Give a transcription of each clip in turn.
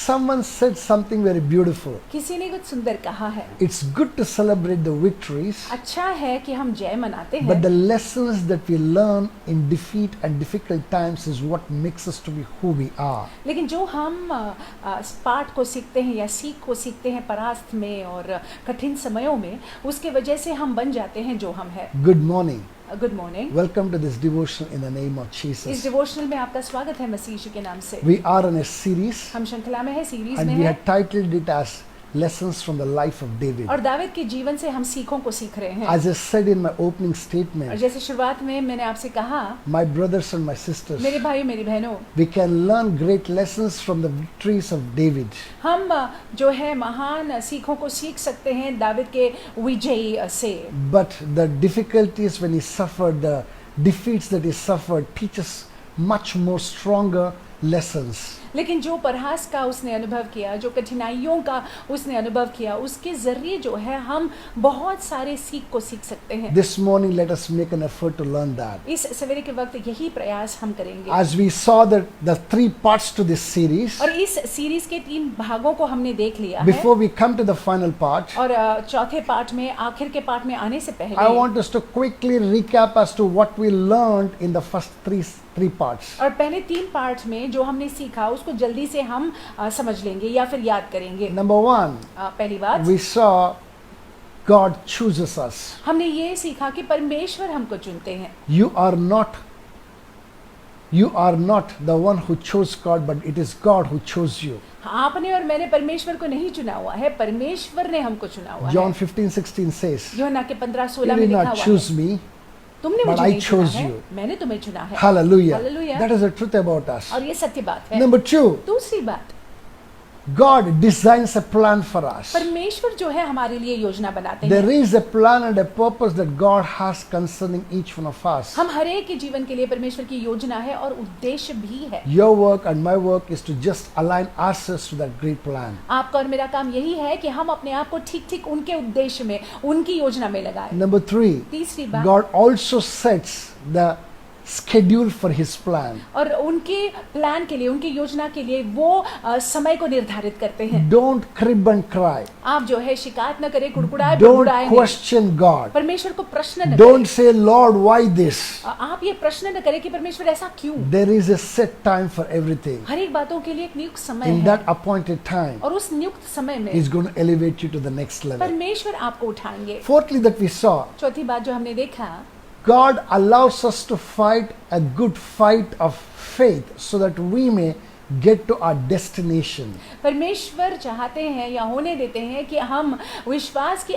someone said something very beautiful. किसी ने कुछ सुंदर कहा है, It's good to celebrate the victories, अच्छा है कि हम जय मनाते but हैं, the lessons that we learn in defeat and difficult times is what makes us to be who we are. लेकिन जो हम पाठ को सीखते हैं या सीख को सीखते हैं परास्त में और कठिन समयों में, उसके वजह से हम बन जाते हैं जो हम हैं। Good morning. Good morning. Welcome to this devotion in the name of इस Jesus. डिवोशनल में आपका स्वागत है मसीह यीशु के नाम से। We are in a series हम श्रृंखला में है, सीरीज में and we है, have titled it as Lessons from the Life of David. और दाऊद के जीवन से हम सीखों को सीख रहे हैं। As I said in my opening और statement, जैसे शुरुआत में मैंने आपसे कहा, my brothers and my sisters, मेरे भाई मेरी बहनों, we can learn great lessons from the victories of David. हम जो है महान सीखों को सीख सकते हैं दाऊद के विजय से। But the difficulties when he suffered, the defeats that he suffered, teach us much more stronger lessons. लेकिन जो परास का उसने अनुभव किया, जो कठिनाइयों का उसने अनुभव किया, उसके जरिए जो है हम बहुत सारे सीख को सीख सकते हैं। This morning, let us make an effort to learn that. इस सवेरे के वक्त यही प्रयास हम करेंगे। As we saw the three parts to this series, और इस सीरीज के 3 भागों को हमने देख लिया है। before we come to the final part, और चौथे पार्ट में, आखिर के पार्ट में आने से I पहले want us to quickly recap as to what we learned in the first three parts. और पहले 3 पार्ट में जो हमने सीखा उसको जल्दी से हम समझ लेंगे या फिर याद करेंगे। Number one, पहली बात, we saw God chooses us. हमने ये सीखा कि परमेश्वर हमको चुनते हैं। You are not the one who chose God, but it is God who chose you. आपने और मैंने परमेश्वर को नहीं चुना हुआ है, परमेश्वर ने हमको चुना हुआ John है। 15:16 says, यूहन्ना के 15:16 You में did लिखा not हुआ choose है, me. तुमने but मुझे I नहीं चुना chose है, you. मैंने तुम्हें चुना है। Hallelujah. Hallelujah. That is the truth about us. और ये सत्य बात है। Number 2, दूसरी बात, God designs a plan for us. परमेश्वर जो है हमारे लिए योजना बनाते There हैं। is a plan and a purpose that God has concerning each one of us. हम हर एक के जीवन के लिए परमेश्वर की योजना है और उद्देश्य भी है। Your work and my work is to just align ourselves to that great plan. आपका और मेरा काम यही है कि हम अपने आप को ठीक-ठीक उनके उद्देश्य में, उनकी योजना में लगाएं। Number 3, तीसरी बात, God also sets the schedule for His plan. और उनके प्लान के लिए, उनकी योजना के लिए वो समय को निर्धारित करते हैं। Don't crib and cry. आप जो है शिकायत न करें, कुड़कुड़ाए Don't बुड़बुड़ाए नहीं। question God. परमेश्वर को प्रश्न न Don't say, Lord, why this? करें। आप ये प्रश्न न करें कि परमेश्वर ऐसा क्यों। There is a set time for everything. हर एक बातों के लिए एक नियुक्त समय In है, that appointed time, और उस नियुक्त समय में He's going to elevate you to the next level. परमेश्वर आपको उठाएंगे। Fourthly, that we saw, चौथी बात जो हमने देखा, God allows us to fight a good fight of faith so that we may get to our destination. परमेश्वर चाहते हैं या होने देते हैं कि हम विश्वास की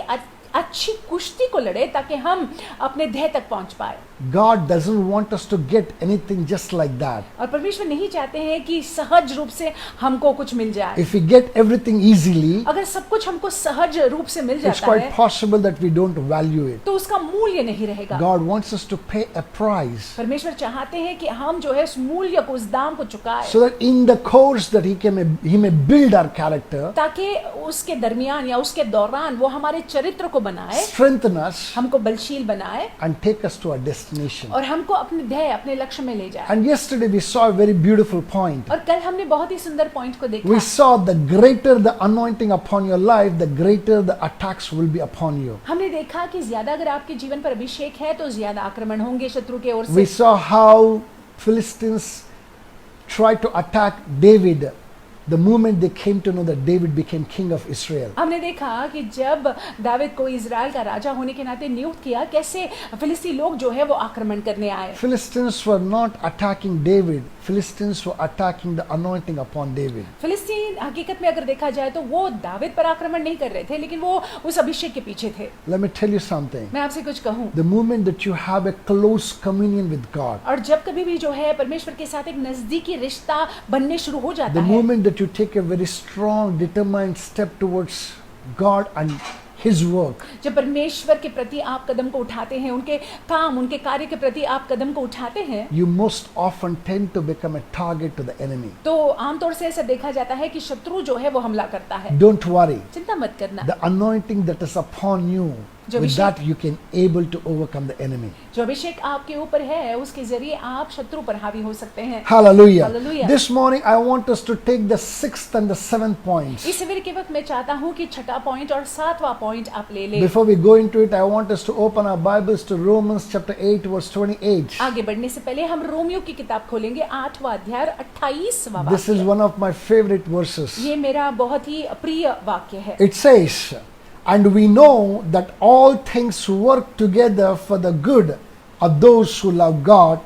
अच्छी कुश्ती को लड़े ताकि हम अपने ध्येय तक पहुंच पाए। God doesn't want us to get anything just like that. और परमेश्वर नहीं चाहते हैं कि सहज रूप से हमको कुछ मिल जाए। If we get everything easily, अगर सब कुछ हमको सहज रूप से मिल it's जाता quite है possible that we don't value it. तो उसका मूल्य नहीं रहेगा। God wants us to pay a price परमेश्वर चाहते हैं कि हम जो है उस मूल्य को, उस दाम को चुकाए, so that in the course that He may build our character, ताकि उसके दरमियान या उसके दौरान वो हमारे चरित्र को बनाए, strengthen us, हमको बलशील बनाए and take us to our destination. और हमको अपने ध्येय, अपने लक्ष्य में ले जाए। And yesterday we saw a very beautiful point. और कल हमने बहुत ही सुंदर पॉइंट को देखा। We saw the greater the anointing upon your life, the greater the attacks will be upon you. हमने देखा कि ज्यादा अगर आपके जीवन पर अभिषेक है तो ज्यादा आक्रमण होंगे शत्रु के ओर We से। saw how Philistines tried to attack David the moment they came to know that David became king of Israel. हमने देखा कि जब दाऊद को इजराइल का राजा होने के नाते नियुक्त किया, कैसे फिलिस्ती लोग जो है वो आक्रमण करने आए। Philistines were not attacking David. Philistines were attacking the anointing upon David. फिलिस्तीन हकीकत में अगर देखा जाए तो वो दाऊद पर आक्रमण नहीं कर रहे थे, लेकिन वो उस अभिषेक के पीछे थे। Let me tell you something. मैं आपसे कुछ कहूँ, The moment that you have a close communion with God, और जब कभी भी जो है परमेश्वर के साथ एक नजदीकी रिश्ता बनने शुरू हो जाता the है, moment that you take a very strong, determined step towards God and His work, जब परमेश्वर के प्रति आप कदम को उठाते हैं, उनके काम, उनके कार्य के प्रति आप कदम को उठाते हैं, you most often tend to become a target to the enemy. तो आमतौर से ऐसा देखा जाता है कि शत्रु जो है वो हमला करता है। Don't worry. चिंता मत करना, The anointing that is upon you जो With Abhishek that, you can able to overcome the enemy. जो अभिषेक आपके ऊपर है उसके जरिए आप शत्रु पर हावी हो सकते हैं। Hallelujah. Hallelujah. This morning, I want us to take the 6th and the 7th points. इस सवेरे के वक्त मैं चाहता हूँ कि छठा पॉइंट और सातवां पॉइंट आप ले लें। Before we go into it, I want us to open our Bibles to Romans chapter 8, verse 28. आगे बढ़ने से पहले हम रोमियो की किताब खोलेंगे 8वां अध्याय 28वां This is वाक्य। one of my favorite verses. ये मेरा बहुत ही प्रिय वाक्य है। It says, "And we know that all things work together for the good of those who love God,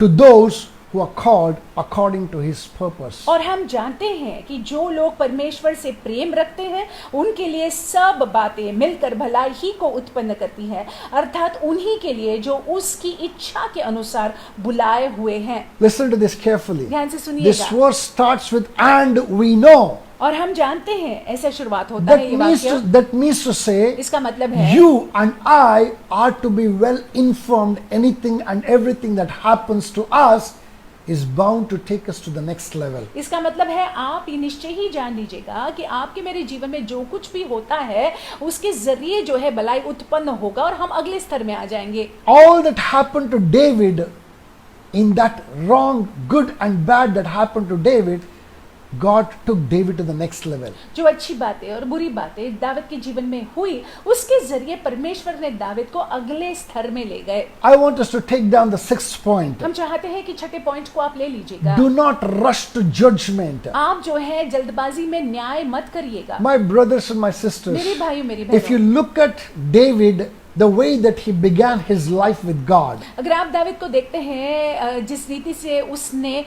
to those who are called according to His purpose." और हम जानते हैं कि जो लोग परमेश्वर से प्रेम रखते हैं उनके लिए सब बातें मिलकर भलाई ही को उत्पन्न करती है, अर्थात उन्हीं के लिए जो उसकी इच्छा के अनुसार बुलाए हुए हैं। Listen to this carefully. ध्यान से This सुनिएगा। verse starts with "and we know." और हम जानते हैं, ऐसे शुरुआत होता है ये वाक्य। That means to say, इसका मतलब है you and I are to be well informed. Anything and everything that happens to us is bound to take us to the next level. इसका मतलब है आप ये निश्चय ही जान लीजिएगा कि आपके मेरे जीवन में जो कुछ भी होता है उसके जरिए जो है भलाई उत्पन्न होगा और हम अगले स्तर में आ जाएंगे। All that happened to David, in that wrong, good and bad that happened to David, God took David to the next level. जो अच्छी बातें और बुरी बातें दाविद के जीवन में हुई उसके जरिए परमेश्वर ने दाविद को अगले स्तर में ले गए। I want us to take down the 6th point. हम चाहते हैं कि छठे पॉइंट को आप ले लीजिएगा। Do not rush to judgment. आप जो है जल्दबाजी में न्याय मत करिएगा। My brothers and my sisters, मेरे भाइयों मेरी if you बहनों, look at David, the way that he began his life with God, अगर आप दाविद को देखते हैं जिस रीति से उसने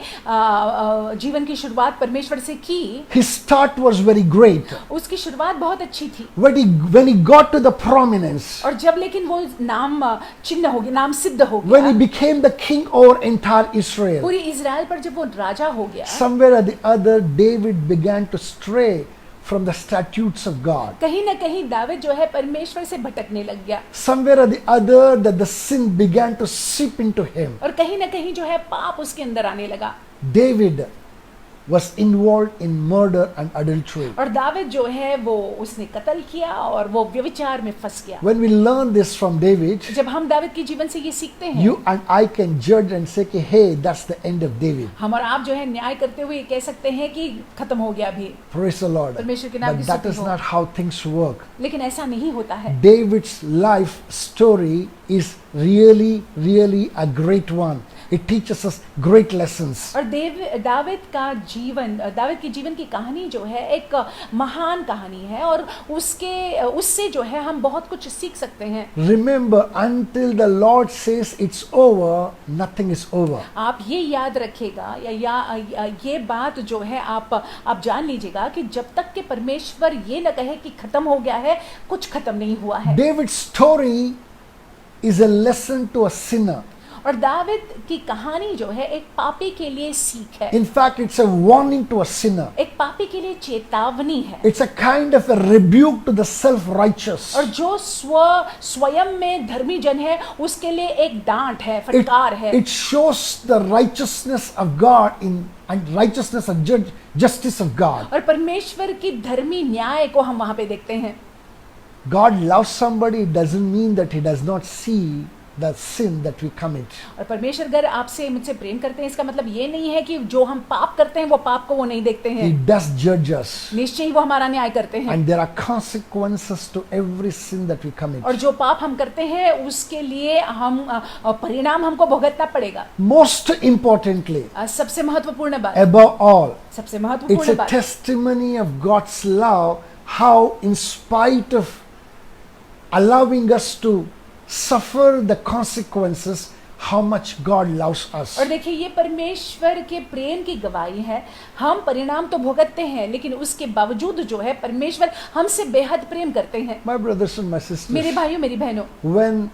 जीवन की शुरुआत परमेश्वर से की, his start was very great. उसकी शुरुआत बहुत अच्छी थी। When he got to the prominence, और जब लेकिन वो नाम चिन्ह हो गया, नाम सिद्ध हो when he गया, became the king over entire Israel, पूरी इजराइल पर जब वो राजा हो गया, somewhere or the other, David began to stray from the statutes of God. कहीं ना कहीं दाविद जो है परमेश्वर से भटकने लग गया, Somewhere or the other, that the sin began to seep into him. और कहीं ना कहीं जो है पाप उसके अंदर आने लगा। David was involved in murder and adultery. और दाविद जो है वो उसने कत्ल किया और वो व्यभिचार में फंस गया। When we learn this from David, जब हम दाविद के जीवन से ये सीखते हैं, you and I can judge and say, hey, that's the end of David. हम और आप जो है न्याय करते हुए कह सकते हैं कि खत्म हो गया अभी। Praise the Lord. परमेश्वर के नाम But की that स्तुति is हो। not how things work. लेकिन ऐसा नहीं होता है। David's life story is really, really a great one. It teaches us great lessons. और दाविद के जीवन की कहानी जो है एक महान कहानी है और उससे जो है हम बहुत कुछ सीख सकते हैं। Remember, until the Lord says it's over, nothing is over. आप ये याद रखिएगा या ये बात जो है आप जान लीजिएगा कि जब तक कि परमेश्वर ये न कहे कि खत्म हो गया है, कुछ खत्म नहीं हुआ है। David's story is a lesson to a sinner. और दाविद की कहानी जो है एक पापी के लिए सीख है। In fact, it's a warning to a sinner. एक पापी के लिए चेतावनी है। It's a kind of a rebuke to the self-righteous. और जो स्वयं में धर्मी जन है उसके लिए एक डांट है, फटकार है। It shows the righteousness of God and righteousness and justice of God. और परमेश्वर की धर्मी न्याय को हम वहां पे देखते हैं। God loves somebody, it doesn't mean that he does not see the sin that we commit. और परमेश्वर अगर आपसे मुझसे प्रेम करते हैं इसका मतलब ये नहीं है कि जो हम पाप करते हैं वो पाप को वो नहीं देखते हैं। He does judge us. निश्चय ही वो हमारा न्याय करते हैं। And there are consequences to every sin that we commit. और जो पाप हम करते हैं उसके लिए हम परिणाम हमको भुगतना पड़ेगा। Most importantly, सबसे महत्वपूर्ण बात, above all, सबसे it's महत्वपूर्ण a बात, testimony of God's love, how in spite of allowing us to suffer the consequences, how much God loves us. और देखिए ये परमेश्वर के प्रेम की गवाही है। हम परिणाम तो भुगतते हैं लेकिन उसके बावजूद जो है परमेश्वर हमसे बेहद प्रेम करते हैं। My brothers and my sisters, मेरे भाइयों मेरी बहनों, when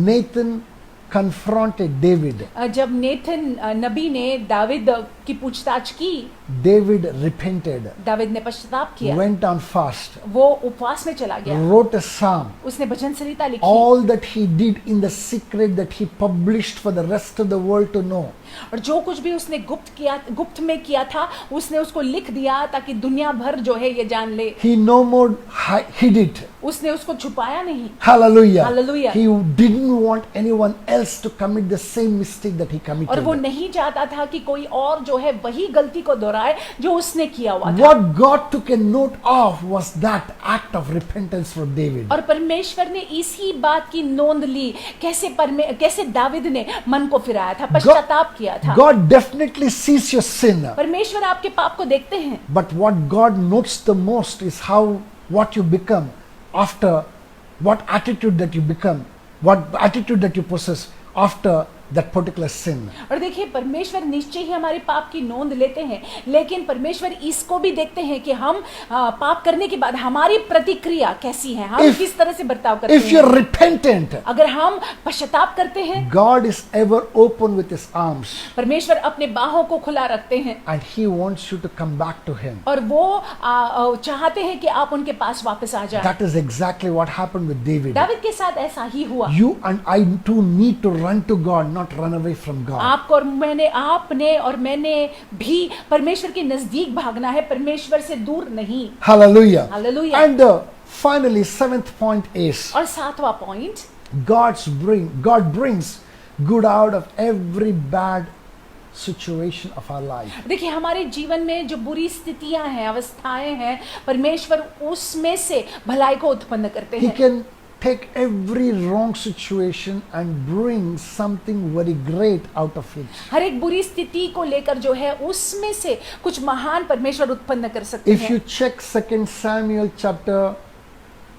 Nathan confronted David, जब नेथन नबी ने दाविद की पूछताछ की, David repented, दाविद ने पश्चाताप किया, went on fast, वो उपवास में चला गया, wrote a psalm. उसने भजन संहिता लिखी, All that he did in the secret that he published for the rest of the world to know. और जो कुछ भी उसने गुप्त में किया था, उसने उसको लिख दिया ताकि दुनिया भर जो है ये जान ले। He no more hid it. उसने उसको छुपाया नहीं। Hallelujah. Hallelujah. He didn't want anyone else to commit the same mistake that he committed. और वो नहीं चाहता था कि कोई और जो है वही गलती को दोहराए जो उसने किया हुआ था। What God took a note of was that act of repentance from David. और परमेश्वर ने इसी बात की नोंद ली, कैसे दाविद ने मन को फिराया था, पश्चाताप किया था। God definitely sees your sin. परमेश्वर आपके पाप को देखते हैं। But what God notes the most is what you become after, what attitude that you become, what attitude that you possess after that particular sin. और देखिए परमेश्वर निश्चय ही हमारे पाप की नोंद लेते हैं, लेकिन परमेश्वर इसको भी देखते हैं कि हम पाप करने के बाद हमारी प्रतिक्रिया कैसी है, हम किस तरह से बर्ताव करते हैं। If you're repentant, अगर हम पश्चाताप करते हैं, God is ever open with his arms. परमेश्वर अपने बाहों को खुला रखते हैं। And he wants you to come back to him. और वो चाहते हैं कि आप उनके पास वापस आ जाएं। That is exactly what happened with David. David के साथ ऐसा ही हुआ। You and I too need to run to God, not run away from God. आपने और मैंने भी परमेश्वर के नजदीक भागना है, परमेश्वर से दूर नहीं। Hallelujah. Hallelujah. And finally, 7th point is और 7वां point, God brings good out of every bad situation of our life. देखिए हमारे जीवन में जो बुरी स्थितियां हैं, अवस्थाएं हैं, परमेश्वर उसमें से भलाई को उत्पन्न करते He हैं। can take every wrong situation and bring something very great out of it. हर एक बुरी स्थिति को लेकर जो है उसमें से कुछ महान परमेश्वर उत्पन्न कर सकते If हैं। you check 2 Samuel chapter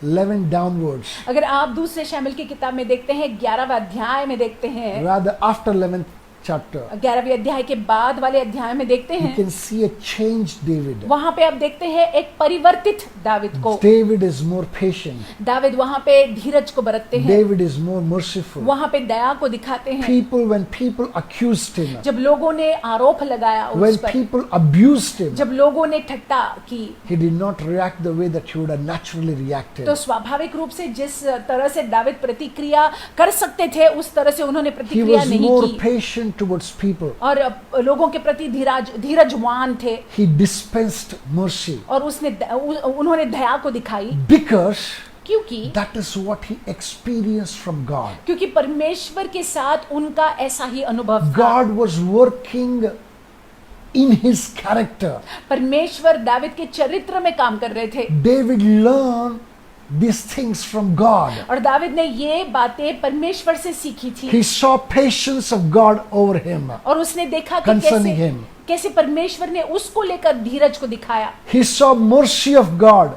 11 downwards, अगर आप दूसरे शमूएल की किताब में देखते हैं, 11वें अध्याय में देखते हैं, rather after 11th chapter, 11वें अध्याय के बाद वाले अध्याय में देखते you हैं, can see a changed David. वहां पे आप देखते हैं एक परिवर्तित दाविद को। David is more patient. David वहां पे धीरज को बरतते हैं, David is more merciful. वहां पे दया को दिखाते हैं। When people accused him, जब लोगों ने आरोप लगाया उस when पर, people abused him, जब लोगों ने ठट्टा की, he did not react the way that he would have naturally reacted. तो स्वाभाविक रूप से जिस तरह से दाविद प्रतिक्रिया कर सकते थे उस तरह से उन्होंने He प्रतिक्रिया was नहीं more की patient towards people. और लोगों के प्रति धीरजवान थे He dispensed mercy और उन्होंने दया को दिखाई, because क्योंकि that is what he experienced from God. क्योंकि परमेश्वर के साथ उनका ऐसा ही अनुभव था। God was working in his character. परमेश्वर दाविद के चरित्र में काम कर रहे थे। David learned these things from God. और दाविद ने ये बातें परमेश्वर से सीखी थी। He saw patience of God over him. और उसने देखा कि Concerning him. कैसे परमेश्वर ने उसको लेकर धीरज को दिखाया। He saw mercy of God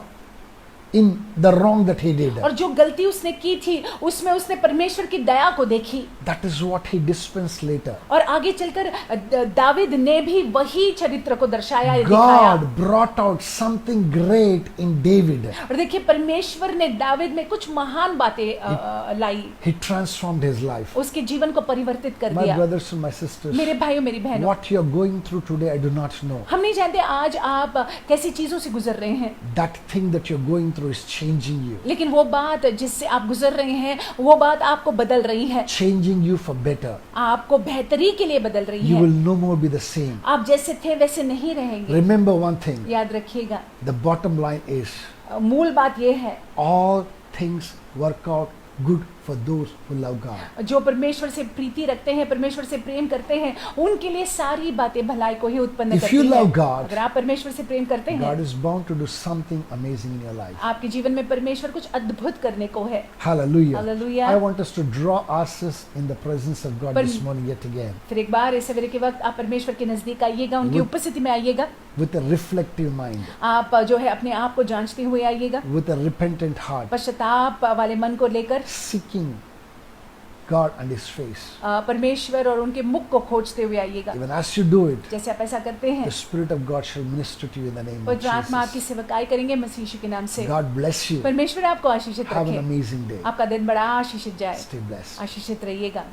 in the wrong that he did. और जो गलती उसने की थी उसमें उसने परमेश्वर की दया को देखी। That is what he dispensed later. और आगे चलकर दाविद ने भी वही चरित्र को दर्शाया, दिखाया। God brought out something great in David. और देखिए परमेश्वर ने दाविद में कुछ महान बातें लाई। He transformed his life. उसके जीवन को परिवर्तित कर My दिया। brothers and my sisters, मेरे भाइयों मेरी बहनों, what you are going through today, I do not know. हम नहीं जानते आज आप कैसी चीजों से गुजर रहे हैं, That thing that you're going through is changing you. लेकिन वो बात जिससे आप गुजर रहे हैं वो बात आपको बदल रही है, Changing you for better. आपको बेहतरी के लिए बदल रही You है। will no more be the same. आप जैसे थे वैसे नहीं रहेंगे। Remember one thing. याद रखिएगा, The bottom line is मूल बात ये है, all things work out good for those who love God. जो परमेश्वर से प्रीति रखते हैं, परमेश्वर से प्रेम करते हैं, उनके लिए सारी बातें भलाई को ही उत्पन्न If करती you हैं। love God, अगर आप परमेश्वर से प्रेम करते हैं, God is bound to do something amazing in your life. आपके जीवन में परमेश्वर कुछ अद्भुत करने को है। Hallelujah. Hallelujah. I want us to draw ourselves in the presence of God this morning yet again फिर एक बार इस सवेरे के वक्त आप परमेश्वर के नजदीक आइएगा, उनकी उपस्थिति में आइएगा। with a reflective mind, आप जो है अपने आप को जांचते हुए आइएगा, with a repentant heart, पश्चाताप वाले मन को लेकर seeking God and His face. परमेश्वर और उनके मुख को खोजते हुए आइएगा। Even as you do it, जैसे आप ऐसा करते हैं, the Spirit of God shall minister to you in the name of पवित्र आत्मा आपकी Jesus. सेवकाई करेंगे मसीह यीशु के नाम से। God bless you. परमेश्वर आपको आशीषित Have an रखे, amazing day. आपका दिन बड़ा आशीषित जाए, Stay blessed. आशीषित रहिएगा।